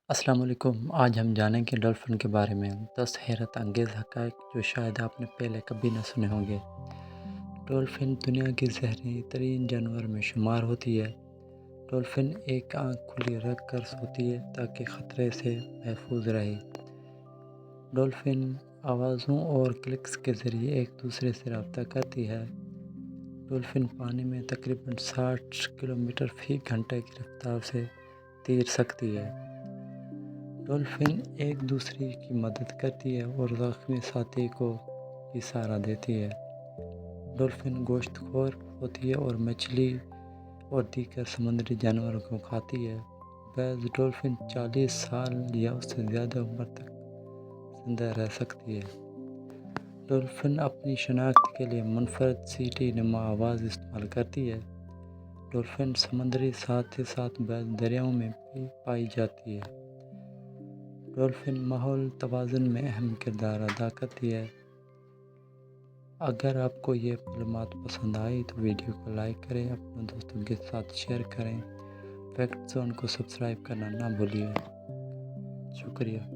السلام علیکم۔ آج ہم جانیں گے ڈولفن کے بارے میں 10 حیرت انگیز حقائق جو شاید آپ نے پہلے کبھی نہ سنے ہوں گے۔ ڈولفن دنیا کے زہریلی ترین جانور میں شمار ہوتی ہے۔ ڈولفن ایک آنکھ کھلی رکھ کر سوتی ہے تاکہ خطرے سے محفوظ رہے۔ ڈولفن آوازوں اور کلکس کے ذریعے ایک دوسرے سے رابطہ کرتی ہے۔ ڈولفن پانی میں تقریباً 60 کلومیٹر فی گھنٹہ کی رفتار سے تیر سکتی ہے۔ ڈولفن ایک دوسرے کی مدد کرتی ہے اور زخمی ساتھی کو بھی سہارا دیتی ہے۔ ڈولفن گوشت خور ہوتی ہے اور مچھلی اور دیگر سمندری جانوروں کو کھاتی ہے۔ بعض ڈولفن 40 سال یا اس سے زیادہ عمر تک زندہ رہ سکتی ہے۔ ڈولفن اپنی شناخت کے لیے منفرد سیٹی نما آواز استعمال کرتی ہے۔ ڈولفن سمندری کے ساتھ بعض دریاؤں میں بھی پائی جاتی ہے۔ ڈولفن ماحول توازن میں اہم کردار ادا کرتی ہے۔ اگر آپ کو یہ معلومات پسند آئی تو ویڈیو کو لائک کریں، اپنے دوستوں کے ساتھ شیئر کریں۔ فیکٹ زون کو سبسکرائب کرنا نہ بھولیے۔ شکریہ۔